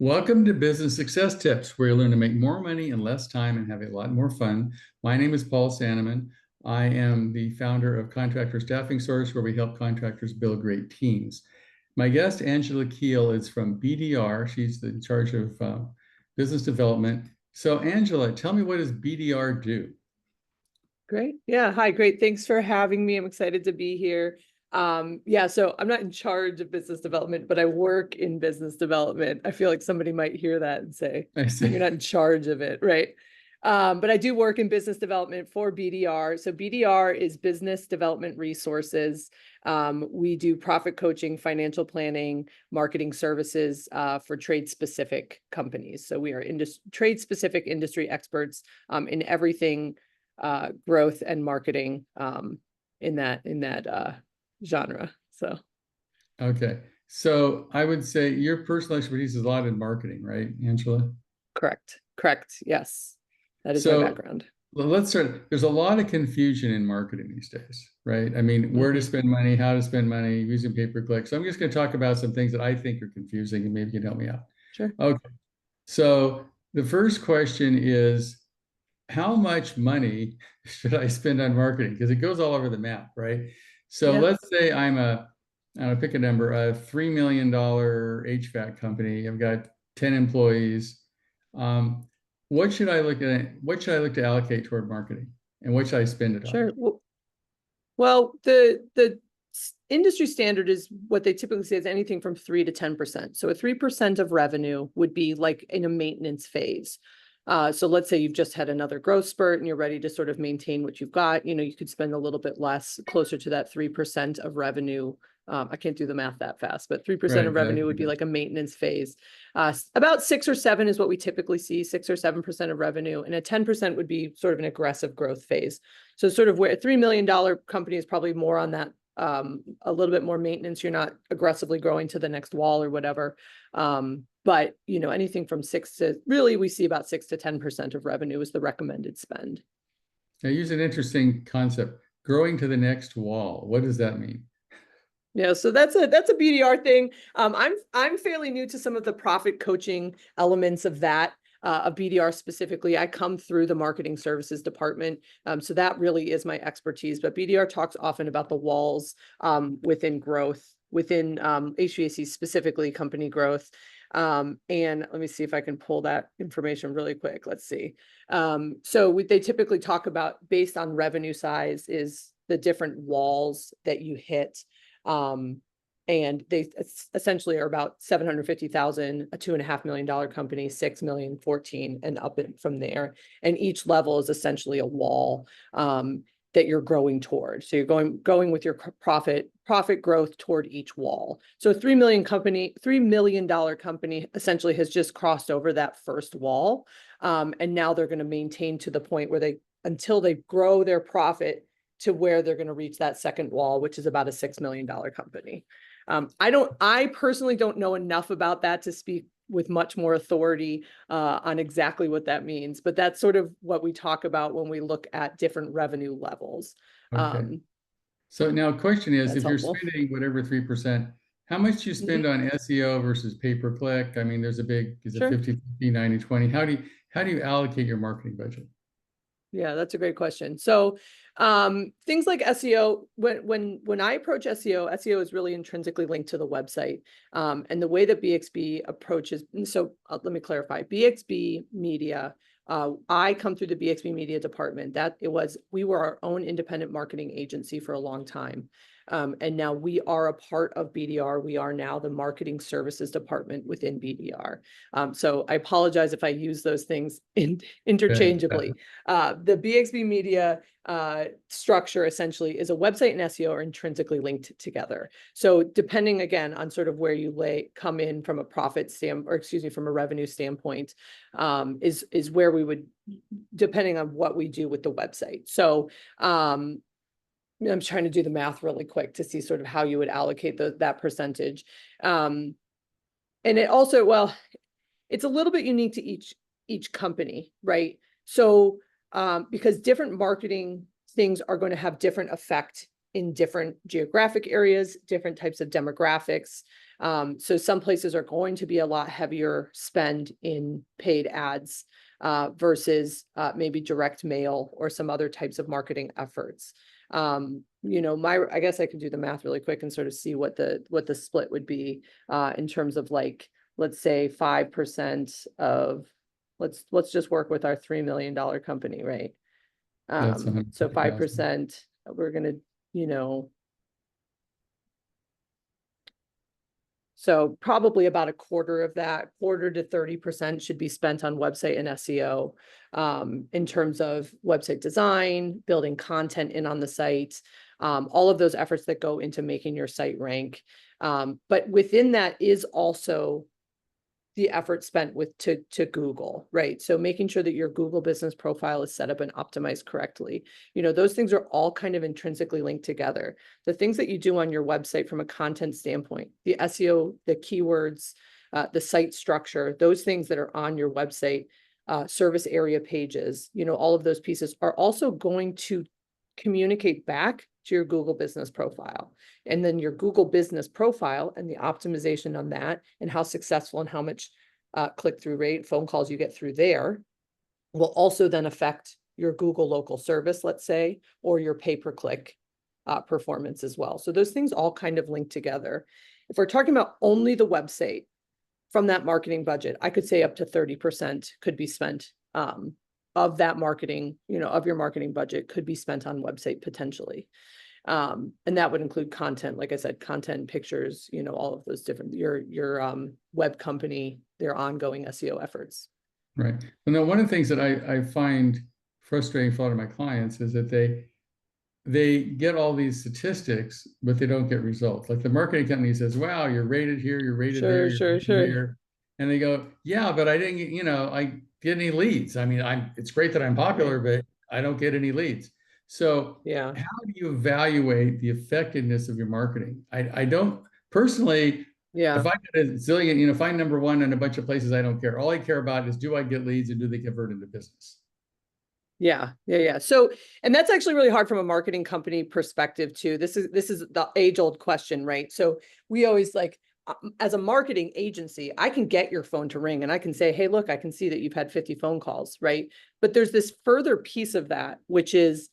Welcome to Business Success Tips, where you learn to make more money in less time and have a lot more fun. My name is Paul Sanneman. I am the founder of Contractor Staffing Source, where we help contractors build great teams. My guest, Angela Kiel, is from BDR. She's in charge of business development. So, Angela, tell me, what does BDR do? Great. Yeah. Hi. Great. Thanks for having me. I'm excited to be here. So I'm not in charge of business development, but I work in business development. I feel like somebody might hear that and say, I you're see. not in charge of it, right? But I do work in business development for BDR. So BDR is Business Development Resources. We do profit coaching, financial planning, marketing services for trade-specific companies. So we are trade-specific industry experts in everything growth and marketing in that genre. So Okay. So I would say your personal expertise is a lot in marketing, right, Angela? correct. Yes, that is my So background. let's start. There's a lot of confusion in marketing these days, right? I mean, where to Mhm. spend money, how to spend money, using pay-per-click. So I'm just going to talk about some things that I think are confusing and maybe you can help me out. Sure. Okay. So the first question is, how much money should I spend on marketing? Because it goes all over the map, right? So Yeah. let's say I'll pick a number, a $3 million HVAC company. I've got 10 employees. Um, what should I look at? What should I look to allocate toward marketing? And what should I spend it on? Sure. Well, the industry standard is what they typically say is anything from 3 to 10%. So a 3% of revenue would be like in a maintenance phase. So let's say you've just had another growth spurt and you're ready to sort of maintain what you've got. You could spend a little bit less, closer to that 3% of revenue. I can't do the math that fast, but 3% Right, of revenue exactly. would be like a maintenance phase. About 6 or 7 is what we typically see, 6 or 7% of revenue, and a 10% would be sort of an aggressive growth phase. So sort of where a $3 million company is probably more on that, a little bit more maintenance. You're not aggressively growing to the next wall or whatever. But anything from we see about 6 to 10% of revenue is the recommended spend. I use an interesting concept, growing to the next wall. What does that mean? Yeah, so that's a BDR thing. I'm fairly new to some of the profit coaching elements of that. Of BDR specifically, I come through the marketing services department, so that really is my expertise. But BDR talks often about the walls within growth, within HVAC specifically, company growth. And let me see if I can pull that information really quick. Let's see. They typically talk about, based on revenue size, is the different walls that you hit. And they essentially are about 750,000, a $2.5 million company, 6 million, 14, and up from there. And each level is essentially a wall that you're growing toward. So you're going with your profit growth toward each wall. So a $3 million company essentially has just crossed over that first wall. And now they're going to maintain to the point where until they grow their profit to where they're going to reach that second wall, which is about a $6 million company. I personally don't know enough about that to speak with much more authority on exactly what that means, but that's sort of what we talk about when we look at different revenue levels. Okay. So now question is, That's if you're helpful. spending whatever 3%, how much do you spend on SEO versus pay-per-click? I mean, is it Sure. 50/50, 90/20? How do you allocate your marketing budget? Yeah, that's a great question. So things like SEO, when I approach SEO is really intrinsically linked to the website. And the way that BXB approaches, let me clarify, BXB Media, I come through the BXB Media department. We were our own independent marketing agency for a long time. And now we are a part of BDR. We are now the marketing services department within BDR. So I apologize if I use those things interchangeably. The BXB Media structure essentially is a website and SEO are intrinsically linked together. So depending again on sort of where you come in from a from a revenue standpoint, is where we would, depending on what we do with the website. So I'm trying to do the math really quick to see sort of how you would allocate that percentage. And it also, it's a little bit unique to each company, right? So because different marketing things are going to have different effect in different geographic areas, different types of demographics. So some places are going to be a lot heavier spend in paid ads versus maybe direct mail or some other types of marketing efforts. I guess I could do the math really quick and sort of see what the split would be in terms of, like, let's say 5% of, let's just work with our $3 million company, right? That's So 150,000. 5%, we're gonna, so probably about a quarter of that, quarter to 30% should be spent on website and SEO, in terms of website design, building content in on the site, all of those efforts that go into making your site rank. But within that is also the effort spent to Google, right? So making sure that your Google business profile is set up and optimized correctly. Those things are all kind of intrinsically linked together. The things that you do on your website from a content standpoint, the SEO, the keywords, the site structure, those things that are on your website, service area pages, all of those pieces are also going to communicate back to your Google business profile. And then your Google business profile and the optimization on that and how successful and how much click-through rate, phone calls you get through there will also then affect your Google local service, let's say, or your pay-per-click performance as well. So those things all kind of link together. If we're talking about only the website from that marketing budget, I could say up to 30% could be spent of that marketing, of your marketing budget could be spent on website potentially. And that would include content, like I said, content, pictures, all of those different, your web company, their ongoing SEO efforts. Right. Well, now, one of the things that I find frustrating for a lot of my clients is that they get all these statistics, but they don't get results. Like the marketing company says, wow, you're rated here, you're rated there, you're rated there. And they go, yeah, but I didn't get, I get any leads. I mean, it's great that I'm popular, but I don't get any leads. So yeah, how do you evaluate the effectiveness of your marketing? I don't personally, yeah. if I get a zillion, if I'm number one in a bunch of places, I don't care. All I care about is, do I get leads and do they convert into business? Yeah. So, and that's actually really hard from a marketing company perspective too. This is the age-old question, right? So we always as a marketing agency, I can get your phone to ring and I can say, hey, look, I can see that you've had 50 phone calls, right? But there's this further piece of that, which is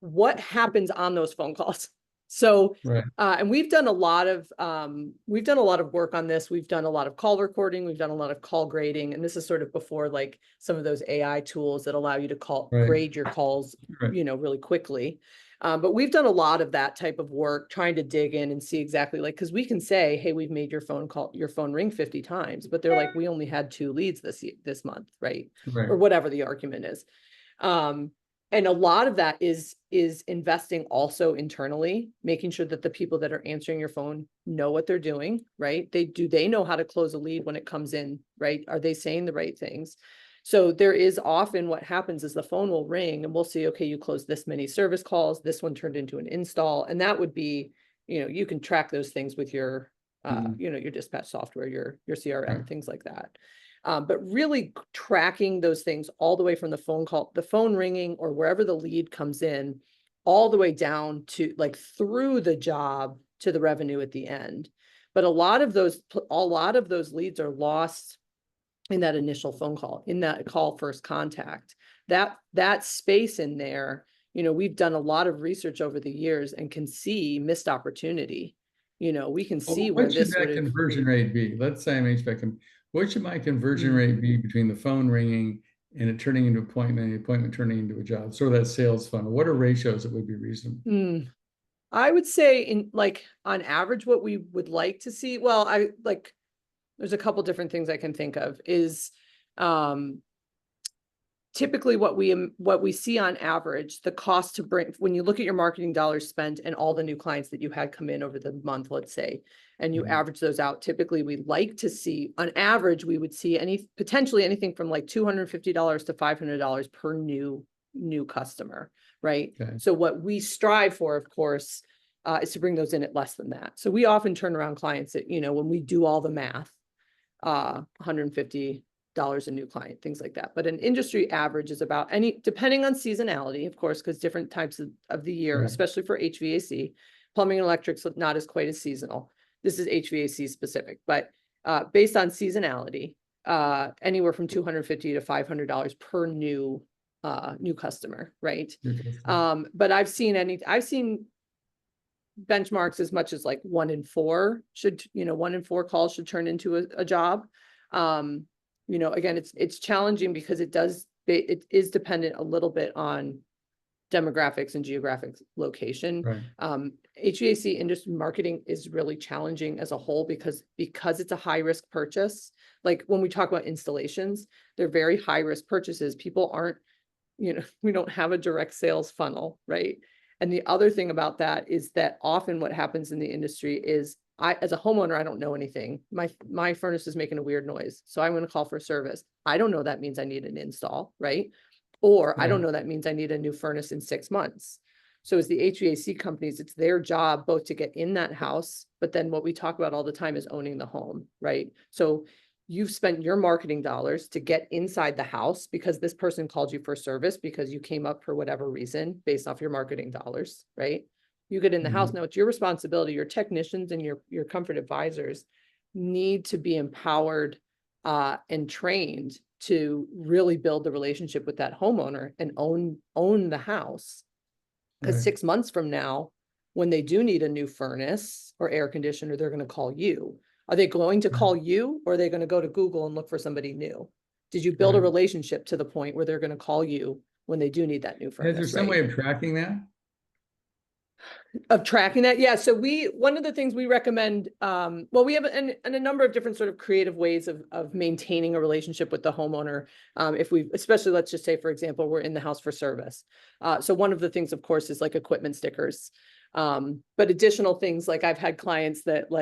what happens on those phone calls. So, right. And we've done a lot of work on this. We've done a lot of call recording. We've done a lot of call grading. And this is sort of before like some of those AI tools that allow you to grade your calls, really quickly. But we've done a lot of that type of work, trying to dig in and see exactly because we can say, hey, we've made your phone ring 50 times, but they're like, we only had 2 leads this month, right? Or whatever the argument is. And a lot of that is investing also internally, making sure that the people that are answering your phone know what they're doing, right? They know how to close a lead when it comes in, right? Are they saying the right things? So there is often what happens is the phone will ring and we'll see, okay, you closed this many service calls, this one turned into an install. And that would be, you can track those things with your, your dispatch software, your CRM, things like that. But really tracking those things all the way from the phone ringing or wherever the lead comes in, all the way down to through the job to the revenue at the end. But a lot of those leads are lost in that initial phone call, in that call first contact. That space in there, we've done a lot of research over the years and can see missed opportunity. We can see where this would have. What should that conversion rate be? Let's say I'm HVAC. What should my conversion rate be between the phone ringing and it turning into appointment, and the appointment turning into a job? Sort of that sales funnel. What are ratios that would be reasonable? I would say on average, what we would like to see, there's a couple different things I can think of is, typically what we see on average, the cost to bring, when you look at your marketing dollars spent and all the new clients that you had come in over the month, let's say, and you average those out, typically we like to see, on average, we would see potentially anything from like $250 to $500 per new customer, right? Okay. So what we strive for, of course, is to bring those in at less than that. So we often turn around clients that, when we do all the math, $150 $500 a new client, things like that. But an industry average is about depending on seasonality, of course, because different types of the year, Right. especially for HVAC, plumbing and electrics, not as quite as seasonal. This is HVAC specific, but based on seasonality, anywhere from $250 to $500 per new customer, right? But I've seen benchmarks as much as like 1 in 4 1 in 4 calls should turn into a job. Again, it's challenging because it is dependent a little bit on demographics and geographic location. Right. HVAC industry marketing is really challenging as a whole because it's a high risk purchase. Like when we talk about installations, they're very high risk purchases. People aren't, we don't have a direct sales funnel, right? And the other thing about that is that often what happens in the industry is as a homeowner, I don't know anything. My furnace is making a weird noise. So I'm going to call for service. I don't know that means I need an install, right? Or I don't know that means I need a new furnace in 6 months. So as the HVAC companies, it's their job both to get in that house, but then what we talk about all the time is owning the home, right? So you've spent your marketing dollars to get inside the house because this person called you for service because you came up for whatever reason based off your marketing dollars, right? You get in the house. Now it's your responsibility. Your technicians and your comfort advisors need to be empowered and trained to really build the relationship with that homeowner and own the house. Because 6 months from now, when they do need a new furnace or air conditioner, they're going to call you. Are they going to call you, or are they going to go to Google and look for somebody new? Did you build a relationship to the point where they're going to call you when they do need that new furnace? Is there some way of tracking that? Of tracking that? Yeah. So one of the things we recommend, we have a number of different sort of creative ways of maintaining a relationship with the homeowner. Especially, let's just say, for example, we're in the house for service. So one of the things, of course, is like equipment stickers. But additional things, like I've had clients that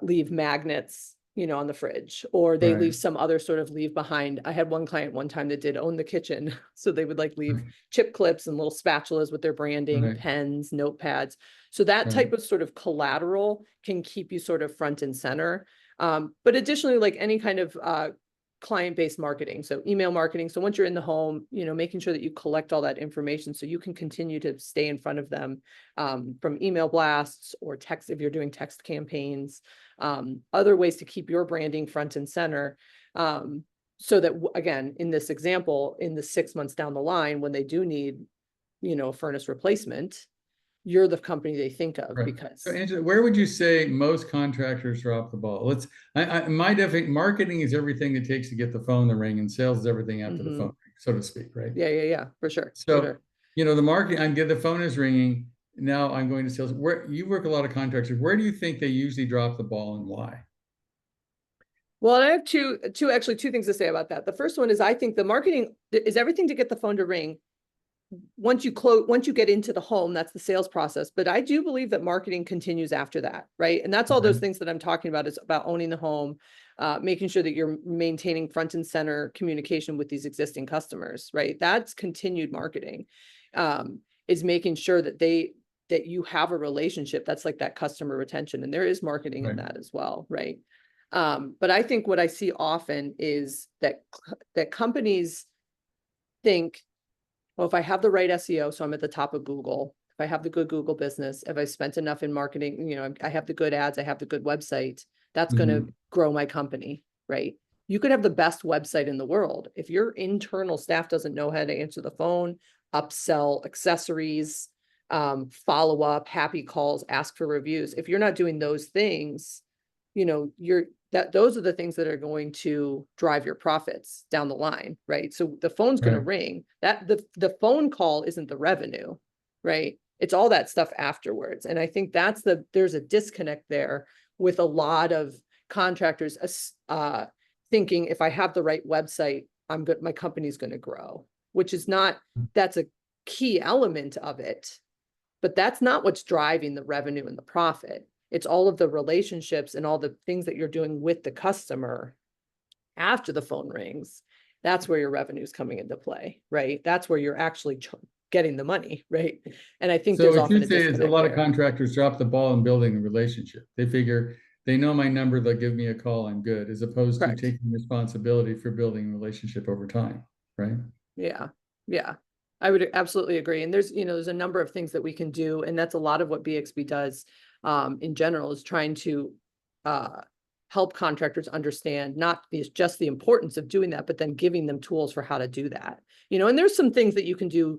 leave magnets, on the fridge, or they leave some other sort of leave behind. I had one client one time that did own the kitchen. So they would leave chip clips and little spatulas with their branding, pens, notepads. So that type of sort of collateral can keep you sort of front and center. But additionally, any kind of client-based marketing, so email marketing. So once you're in the home, making sure that you collect all that information so you can continue to stay in front of them, from email blasts or text, if you're doing text campaigns, other ways to keep your branding front and center. So that, again, in this example, in the 6 months down the line, when they do need, a furnace replacement, you're the company they think of. Because so, Angela, where would you say most contractors drop the ball? My definition, marketing is everything it takes to get the phone to ring, and sales is everything after the phone, so to speak, right? Yeah, for sure. So, for sure. The marketing, the phone is ringing. Now I'm going to sales. Where you work a lot of contractors, where do you think they usually drop the ball, and why? Well, I have two things to say about that. The first one is, I think the marketing is everything to get the phone to ring. Once you get into the home, that's the sales process. But I do believe that marketing continues after that, right? And that's all those things that I'm talking about, is about owning the home, making sure that you're maintaining front and center communication with these existing customers, right? That's continued marketing, is making sure that you have a relationship. That's like that customer retention, and there is marketing in that as well, right? But I think what I see often is that companies think, well, if I have the right SEO, so I'm at the top of Google, if I have the good Google business, if I spent enough in marketing, I have the good ads, I have the good website, that's going to grow my company, right? You could have the best website in the world. If your internal staff doesn't know how to answer the phone, upsell accessories, follow up, happy calls, ask for reviews. If you're not doing those things, those are the things that are going to drive your profits down the line, right? So the phone's going to ring. That the phone call isn't the revenue, right? It's all that stuff afterwards. And I think there's a disconnect there with a lot of contractors thinking, if I have the right website, my company's going to grow, which is not. That's a key element of it, but that's not what's driving the revenue and the profit. It's all of the relationships and all the things that you're doing with the customer after the phone rings. That's where your revenue is coming into play, right? That's where you're actually getting the money, right? And I think there's often a disconnect. A lot of contractors drop the ball in building a relationship. They figure they know my number, they'll give me a call, I'm good, as opposed to Correct. taking responsibility for building a relationship over time, right? Yeah. Yeah. I would absolutely agree. And there's a number of things that we can do. And that's a lot of what BXB does in general, is trying to uh, help contractors understand not just the importance of doing that, but then giving them tools for how to do that. And there's some things that you can do,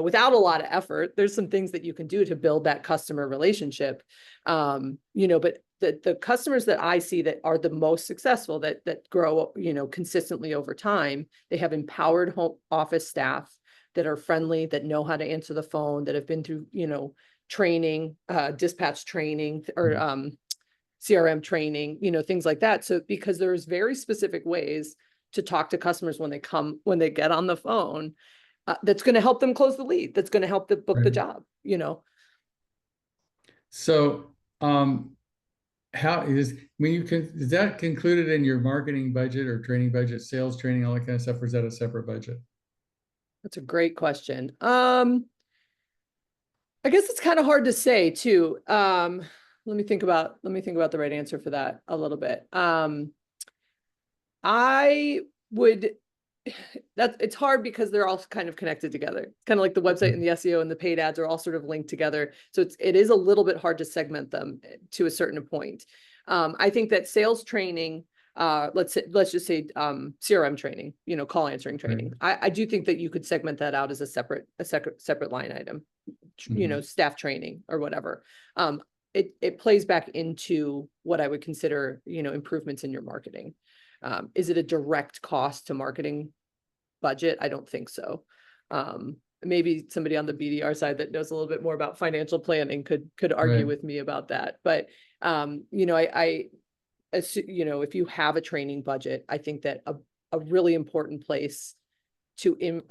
without a lot of effort. There's some things that you can do to build that customer relationship. But the customers that I see that are the most successful, that grow, consistently over time, they have empowered home office staff that are friendly, that know how to answer the phone, that have been through, training, dispatch training, or CRM training, things like that. So because there's very specific ways to talk to customers when they get on the phone, that's going to help them close the lead. That's going to help them book the Right. job. So, how is, when you can, is that concluded in your marketing budget or training budget, sales training, all that kind of stuff, or is that a separate budget? That's a great question. I guess it's kind of hard to say too. Let me think about the right answer for that a little bit. I would it's hard because they're all kind of connected together. Kind of like the website and the SEO and the paid ads are all sort of linked together. So it is a little bit hard to segment them to a certain point. I think that sales training, let's just say CRM training, call answering training. I do think that you could segment that out as a separate line item, staff training or whatever. It plays back into what I would consider, improvements in your marketing. Is it a direct cost to marketing budget? I don't think so. Maybe somebody on the BDR side that knows a little bit more about financial planning could argue Right. with me about that. But if you have a training budget, I think that a really important place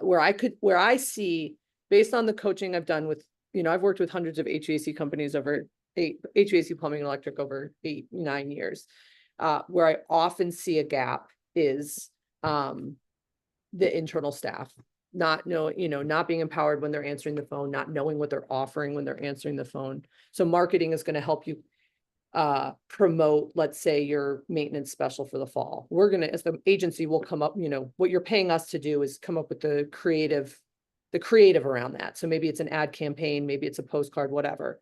where I see, based on the coaching I've done with, I've worked with hundreds of HVAC companies over HVAC, plumbing, and electric over 8-9 years. Where I often see a gap is the internal staff not being empowered when they're answering the phone, not knowing what they're offering when they're answering the phone. So marketing is going to help you promote, let's say, your maintenance special for the fall. We're going to, as the agency, will come up, what you're paying us to do is come up with the creative around that. So maybe it's an ad campaign, maybe it's a postcard, whatever.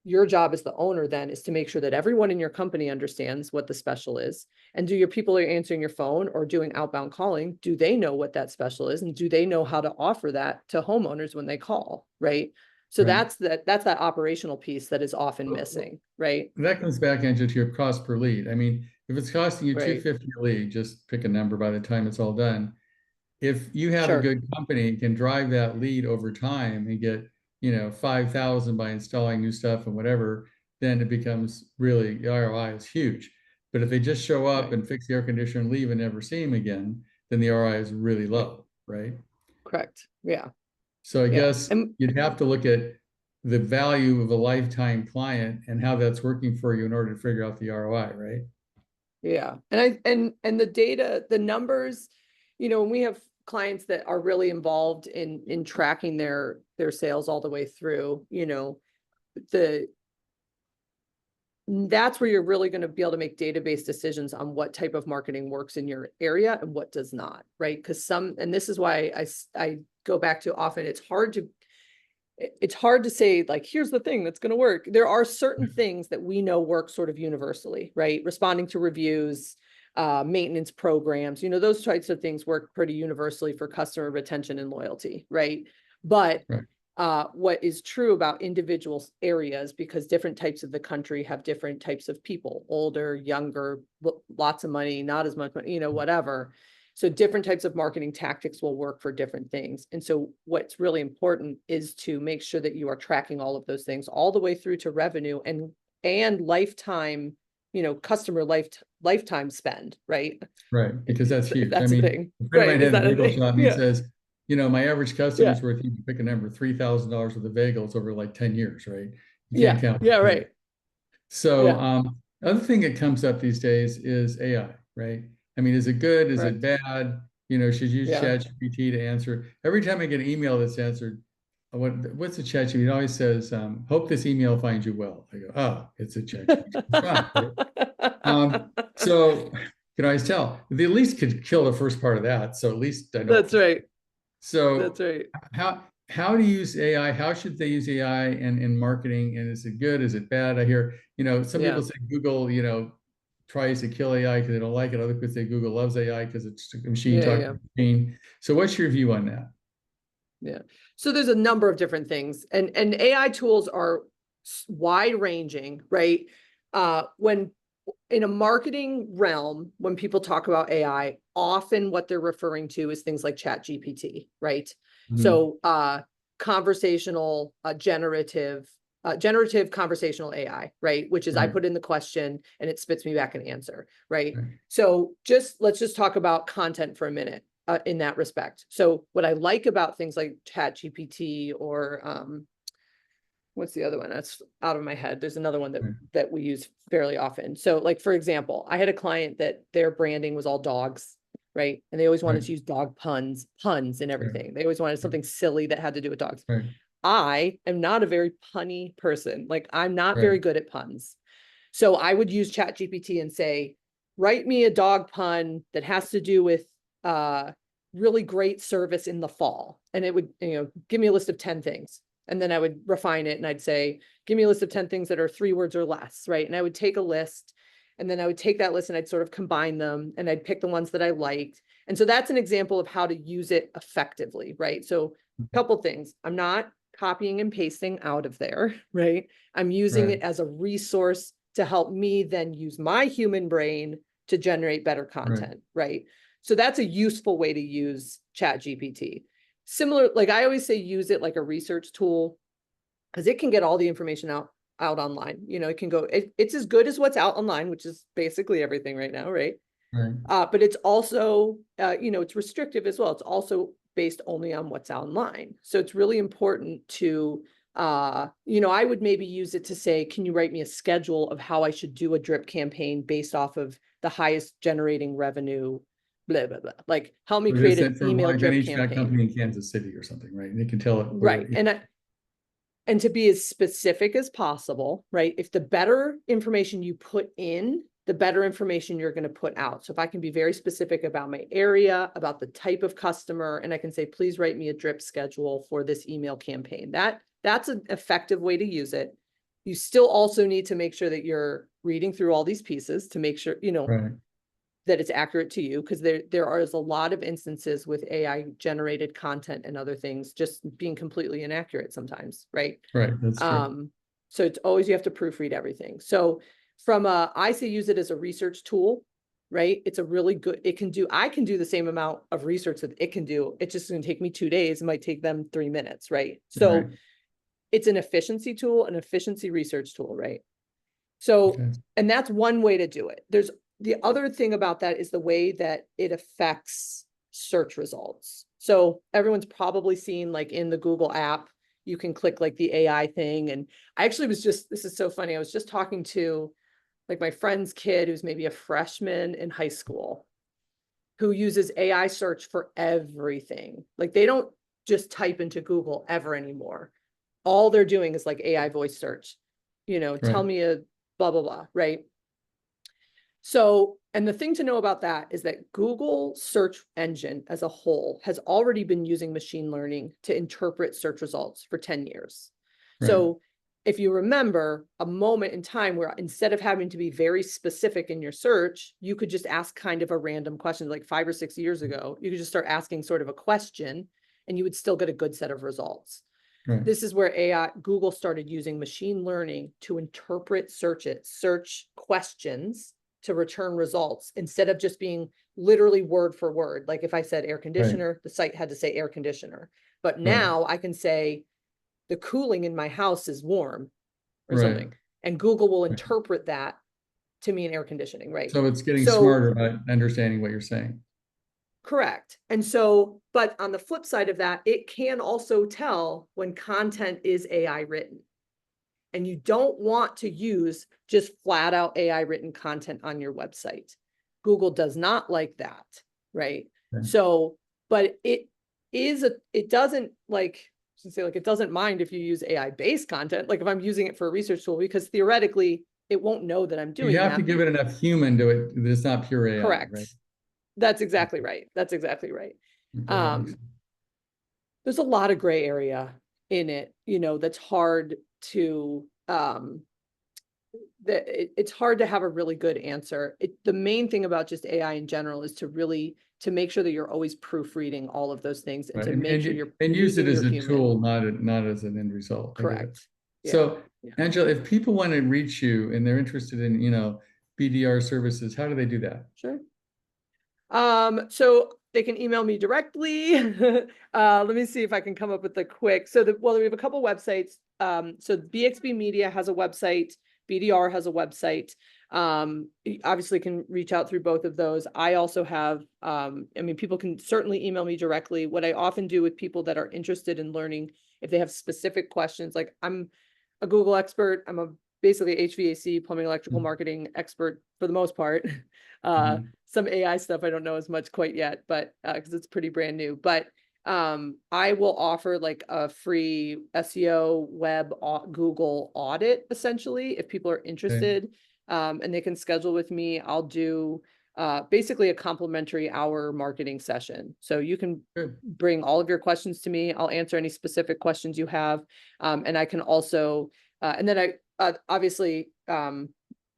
Your job as the owner then is to make sure that everyone in your company understands what the special is. And do your people who are answering your phone or doing outbound calling, do they know what that special is? And do they know how to offer that to homeowners when they call, right? So Right. that's that operational piece that is often missing, right? That comes back, Angela, to your cost per lead. I mean, if it's costing you Right. $250 a lead, just pick a number by the time it's all done. If you have a Sure. good company, can drive that lead over time and get, 5,000 by installing new stuff and whatever, then it becomes really, the ROI is huge. But if they just show up Right. and fix the air conditioner and leave and never see them again, then the ROI is really Right. low, right? Correct. Yeah. So I Yeah. guess And you'd have to look at the value of a lifetime client and how that's working for you in order to figure out the ROI, right? yeah. And the data, the numbers, when we have clients that are really involved in tracking their sales all the way through, that's where you're really going to be able to make database decisions on what type of marketing works in your area and what does not, right? Because and this is why I go back to often, it's hard to say, like, here's the thing that's going to work. There are certain things that we know work sort of universally, right? Responding to reviews, maintenance programs, those types of things work pretty universally for customer retention and loyalty, right? But Right. what is true about individual areas, because different types of the country have different types of people, older, younger, lots of money, not as much money, whatever. So different types of marketing tactics will work for different things. And so what's really important is to make sure that you are tracking all of those things all the way through to revenue and lifetime, customer lifetime spend, right? Right, because that's If huge. I that's a mean, thing, a friend of right? mine Is had a that a bagel thing? shop and he Yeah. says, my average customer Yeah. is worth, you can pick a number, $3,000 worth of bagels over like 10 years, right? You can't Yeah. count Yeah. that too. Right. So, Yeah. other thing that comes up these days is AI, right? I mean, is it good? Is it Correct. bad? Should you use Yeah. ChatGPT to answer? Every time I get an email that's answered, what's the chat? It always says, hope this email finds you well. I go, oh, it's a chat. So you can always tell. They at least could kill the first part of that. So at least I know. That's right. So That's right. how to use AI? How should they use AI in marketing? And is it good? Is it bad? I hear, some people say Google, tries to kill AI because they don't like it. Other people say Google loves AI because it's a machine talking to a machine. So what's your view on that? Yeah. So there's a number of different things, and AI tools are wide ranging, right? When in a marketing realm, when people talk about AI, often what they're referring to is things like ChatGPT, right? So conversational, generative conversational AI, right? Which is I put in the question and it spits me back an answer, right? So let's just talk about content for a minute. In that respect. So what I like about things like ChatGPT or what's the other one? That's out of my head. There's another one that we use fairly often. So like, for example, I had a client that their branding was all dogs, right? And they always wanted to use dog puns and everything. They always wanted something silly that had to do with dogs. I am not a very punny person. Like I'm not very good at puns. So I would use ChatGPT and say, write me a dog pun that has to do with really great service in the fall. And it would, give me a list of 10 things. And then I would refine it and I'd say, give me a list of 10 things that are 3 words or less, right? And I would take a list and then I would take that list and I'd sort of combine them and I'd pick the ones that I liked. And so that's an example of how to use it effectively, right? So a couple things. I'm not copying and pasting out of there, right? I'm using it as a resource to help me then use my human brain to generate better content, right? So that's a useful way to use ChatGPT. Similar, like I always say, use it like a research tool because it can get all the information out online. It can go, it's as good as what's out online, which is basically everything right now, right? But it's also, it's restrictive as well. It's also based only on what's online. So it's really important to, I would maybe use it to say, can you write me a schedule of how I should do a drip campaign based off of the highest generating revenue, blah, blah, blah. Like help me create an email drip an HVAC campaign. company in Kansas City or something, right? And they can tell it. Right. And to be as specific as possible, right? If the better information you put in, the better information you're going to put out. So if I can be very specific about my area, about the type of customer, and I can say, please write me a drip schedule for this email campaign. That's an effective way to use it. You still also need to make sure that you're reading through all these pieces to make sure, that it's accurate to you, because there are a lot of instances with AI generated content and other things just being completely inaccurate sometimes, right? That's true. So it's always, you have to proofread everything. So I say use it as a research tool, right? It's a really good, I can do the same amount of research that it can do. It's just going to take me 2 days. It might take them 3 minutes, right? So it's an efficiency tool, an efficiency research tool, right? So, and that's one way to do it. There's the other thing about that is the way that it affects search results. So everyone's probably seen, like in the Google app, you can click like the AI thing. And I actually this is so funny. I was just talking to like my friend's kid who's maybe a freshman in high school who uses AI search for everything. Like they don't just type into Google ever anymore. All they're doing is like AI voice search, tell me a blah, blah, blah, right? So, and the thing to know about that is that Google search engine as a whole has already been using machine learning to interpret search results for 10 years. So if you remember a moment in time where instead of having to be very specific in your search, you could just ask kind of a random question, like 5 or 6 years ago, you could just start asking sort of a question and you would still get a good set of results. This is where Google started using machine learning to interpret search questions to return results instead of just being literally word for word. Like if I said air conditioner, the site had to say air conditioner. But now I can say the cooling in my house is warm or something. And Google will interpret that to mean air conditioning, right? So it's getting smarter about understanding what you're saying. Correct. And so, but on the flip side of that, it can also tell when content is AI written. And you don't want to use just flat out AI written content on your website. Google does not like that, right? So, but it doesn't like to say, like, it doesn't mind if you use AI-based content, like if I'm using it for a research tool, because theoretically it won't know that I'm doing You have that. to give it enough human to it, that it's not pure AI, Correct. right? That's exactly right. That's exactly right. Okay, that makes sense. There's a lot of gray area in it, that's hard to, it's hard to have a really good answer. The main thing about just AI in general is to make sure that you're always proofreading all of those things, and Right. to make sure you're And use it using as your a human. tool, not as an end result. I get it. Correct. Yeah. So, Yeah. Angela, if people want to reach you and they're interested in, BDR services, how do they do that? Sure. So they can email me directly. Let me see if I can come up with a quick. We have a couple websites. So BXB Media has a website. BDR has a website. You obviously can reach out through both of those. I also have, people can certainly email me directly. What I often do with people that are interested in learning, if they have specific questions, like I'm a Google expert, I'm basically HVAC, plumbing, electrical marketing expert for the most part. Some AI stuff I don't know as much quite yet, but because it's pretty brand new. But I will offer like a free SEO web Google audit, essentially, if people are interested, and they can schedule with me. I'll do basically a complimentary hour marketing session. So you can bring all of your questions to me. I'll answer any specific questions you have. And I can also, and then I obviously,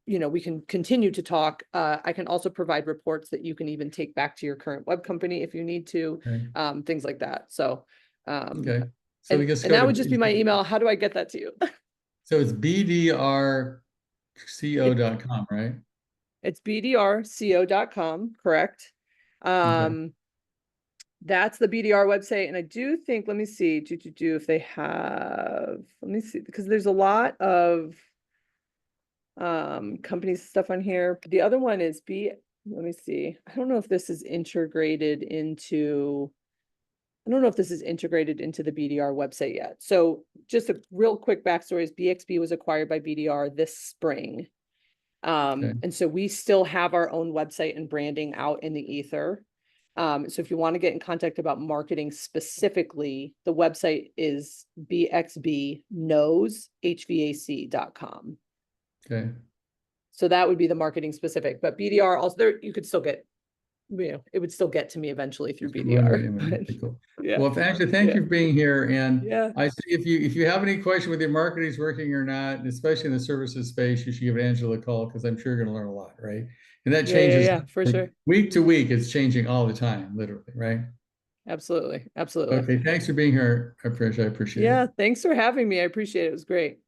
we can continue to talk. I can also provide reports that you can even take back to your current web company if you need to, things like that. So, okay. So we just and that would just be my email. How do I get that to you? So it's bdrco.com, right? It's bdrco.com, correct. That's the BDR website. And I do think, let me see, if they have, let me see, because there's a lot of company stuff on here. The other one is let me see. I don't know if this is integrated into the BDR website yet. So just a real quick backstory is BXB was acquired by BDR this spring. And so we still have our own website and branding out in the ether. So if you want to get in contact about marketing specifically, the website is bxbknowshvac.com. Okay. So that would be the marketing specific, but BDR also there, you could still get, it would still get to me eventually through BDR. Cool. Yeah. Well, Angela, thank you for being here. And I see if you have any question with your marketing is working or not, especially in the services space, you should give Angela a call, because I'm sure you're going to learn a lot, right? And that changes for sure. Week to week. It's changing all the time, literally, right? Absolutely. Okay. Thanks for being here. I appreciate it. Yeah. Thanks for having me. I appreciate it. It was great.